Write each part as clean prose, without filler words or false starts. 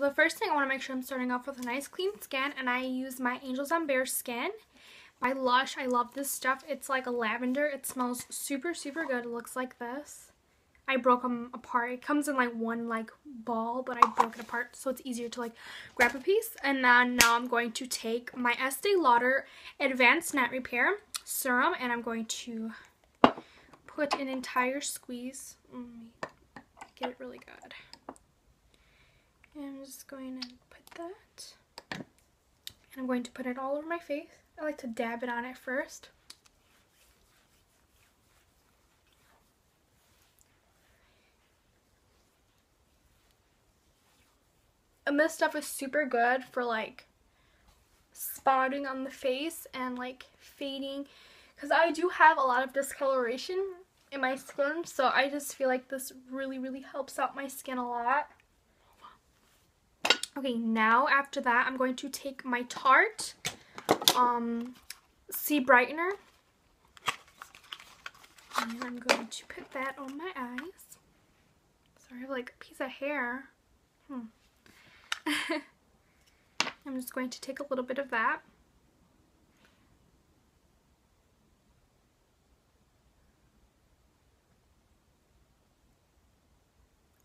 The first thing I want to make sure I'm starting off with a nice clean skin, and I use my Angels on Bare Skin by Lush. I love this stuff. It's like a lavender. It smells super, super good. It looks like this. I broke them apart. It comes in like one like ball, but I broke it apart so it's easier to like grab a piece. And then now I'm going to take my Estee Lauder Advanced Net Repair Serum, and I'm going to put an entire squeeze. Get it really good. And I'm just going to put that. And I'm going to put it all over my face. I like to dab it on it first. And this stuff is super good for like spotting on the face and like fading, because I do have a lot of discoloration in my skin, so I just feel like this really, really helps out my skin a lot. Okay, now after that, I'm going to take my Tarte C Brightener, and I'm going to put that on my eyes. Sorry, I have like a piece of hair. I'm just going to take a little bit of that.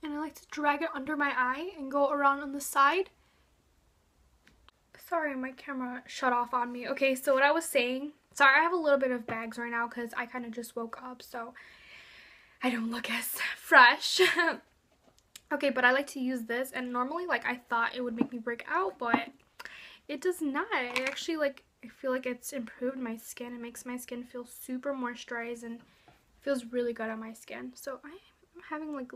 And I like to drag it under my eye and go around on the side. Sorry, my camera shut off on me. Okay, so what I was saying, sorry, I have a little bit of bags right now because I kind of just woke up, so I don't look as fresh. Okay, but I like to use this, and normally like I thought it would make me break out, but it does not. It actually like, I feel like it's improved my skin. It makes my skin feel super moisturized and feels really good on my skin. So I'm having like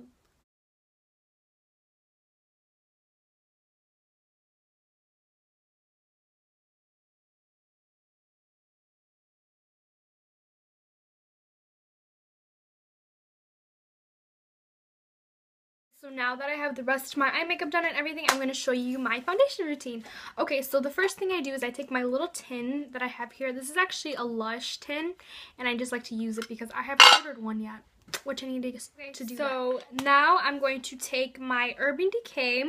So now that I have the rest of my eye makeup done and everything, I'm going to show you my foundation routine. Okay, so the first thing I do is I take my little tin that I have here. This is actually a Lush tin, and I just like to use it because I haven't ordered one yet, which I need to do. So now I'm going to take my Urban Decay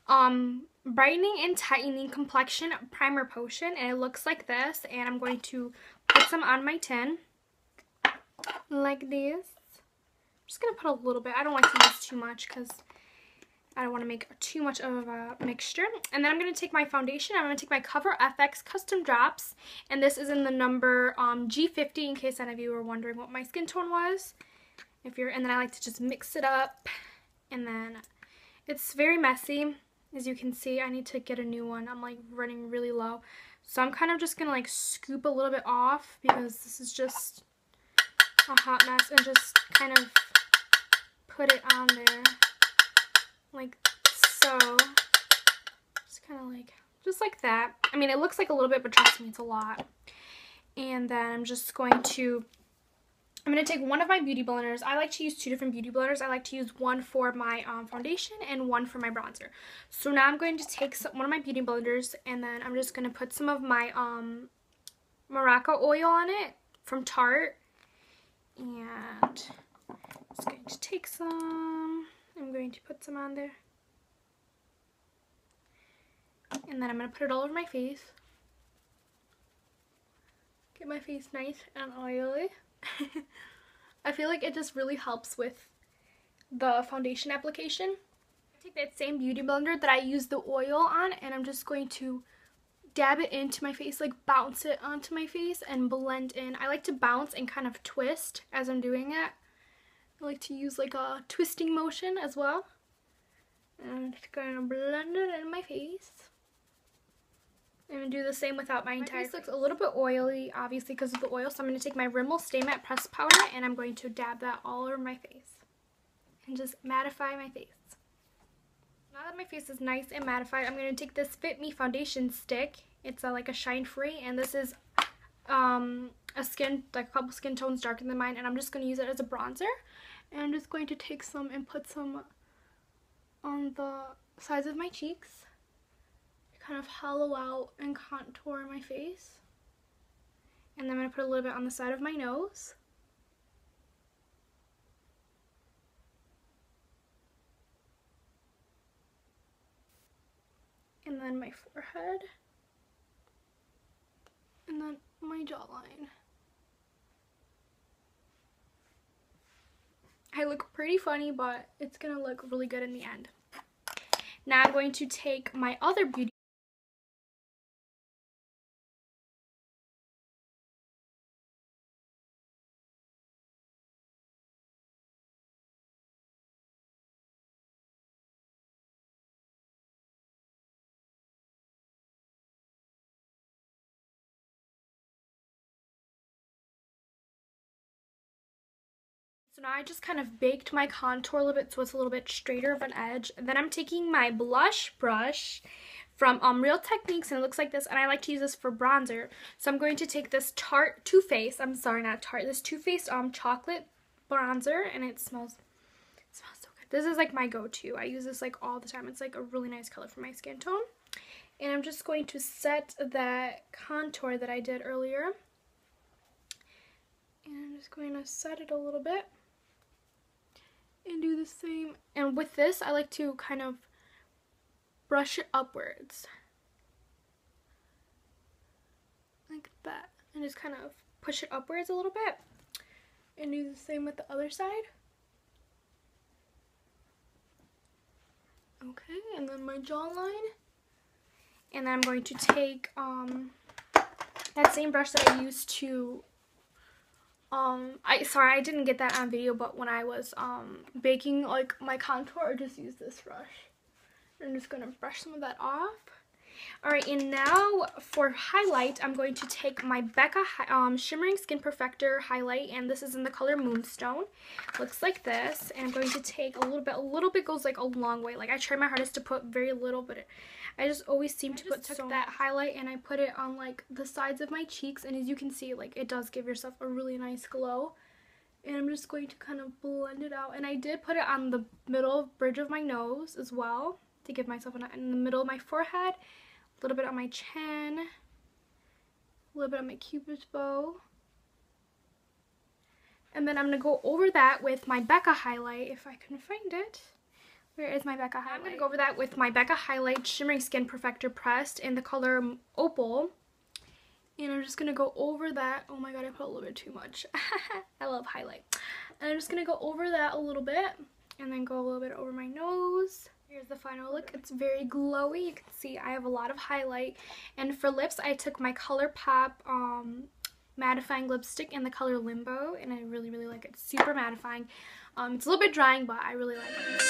Brightening and Tightening Complexion Primer Potion, and it looks like this, and I'm going to put some on my tin like this. I'm just going to put a little bit. I don't like to use too much because I don't want to make too much of a mixture. And then I'm going to take my foundation. I'm going to take my Cover FX Custom Drops. And this is in the number G50, in case any of you were wondering what my skin tone was. And then I like to just mix it up. And then it's very messy. As you can see, I need to get a new one. I'm like running really low. So I'm kind of just going to like scoop a little bit off because this is just a hot mess, and just kind of put it on there like so. Just kind of like, just like that. I mean, it looks like a little bit, but trust me, it's a lot. And then I'm going to take one of my beauty blenders. I like to use two different beauty blenders. I like to use one for my foundation and one for my bronzer. So now I'm going to take one of my beauty blenders, and then I'm just going to put some of my Morocco oil on it from Tarte. And I'm just going to take some. I'm going to put some on there. And then I'm going to put it all over my face. Get my face nice and oily. I feel like it just really helps with the foundation application. I take that same beauty blender that I used the oil on, and I'm just going to dab it into my face, like bounce it onto my face and blend in. I like to bounce and kind of twist as I'm doing it. I like to use like a twisting motion as well. And I'm just going to blend it in my face. I'm going to do the same without my entire face. Looks a little bit oily, obviously, because of the oil. So I'm going to take my Rimmel Stay Matte Press Powder, and I'm going to dab that all over my face. And just mattify my face. Now that my face is nice and mattified, I'm going to take this Fit Me foundation stick. It's like a shine free, and this is a couple skin tones darker than mine, and I'm just going to use it as a bronzer. And I'm just going to take some and put some on the sides of my cheeks to kind of hollow out and contour my face. And then I'm going to put a little bit on the side of my nose. and then my forehead, and then my jawline. I look pretty funny, but it's gonna look really good in the end. Now I'm going to take my other beauty. So now I just kind of baked my contour a little bit so it's a little bit straighter of an edge. And then I'm taking my blush brush from Real Techniques, and it looks like this, and I like to use this for bronzer. So I'm going to take this Too Faced, this Too Faced chocolate bronzer, and it smells so good. This is like my go-to. I use this like all the time. It's like a really nice color for my skin tone. And I'm just going to set that contour that I did earlier. And I'm just going to set it a little bit and do the same. And with this, I like to kind of brush it upwards like that, and just kind of push it upwards a little bit, and do the same with the other side. Okay, and then my jawline, and then I'm going to take that same brush that I used to sorry, I didn't get that on video, but when I was baking like my contour, I just used this brush. I'm just going to brush some of that off. Alright, and now for highlight, I'm going to take my Becca Shimmering Skin Perfector highlight, and this is in the color Moonstone. Looks like this, and I'm going to take a little bit goes like a long way. Like I try my hardest to put very little, but I just always seem to put that highlight, and I put it on like the sides of my cheeks, and as you can see, like it does give yourself a really nice glow. And I'm just going to kind of blend it out, and I did put it on the middle bridge of my nose as well, to give myself in the middle of my forehead, a little bit on my chin, a little bit on my cupid's bow. And then I'm going to go over that with my Becca highlight, if I can find it. Where is my Becca highlight? I'm going to go over that with my Becca highlight Shimmering Skin Perfector pressed in the color Opal. And I'm just going to go over that. Oh my god, I put a little bit too much. I love highlight. And I'm just going to go over that a little bit, and then go a little bit over my nose. Here's the final look. It's very glowy. You can see I have a lot of highlight. And for lips, I took my ColourPop mattifying lipstick in the color Limbo, and I really, really like it. It's super mattifying. It's a little bit drying, but I really like it.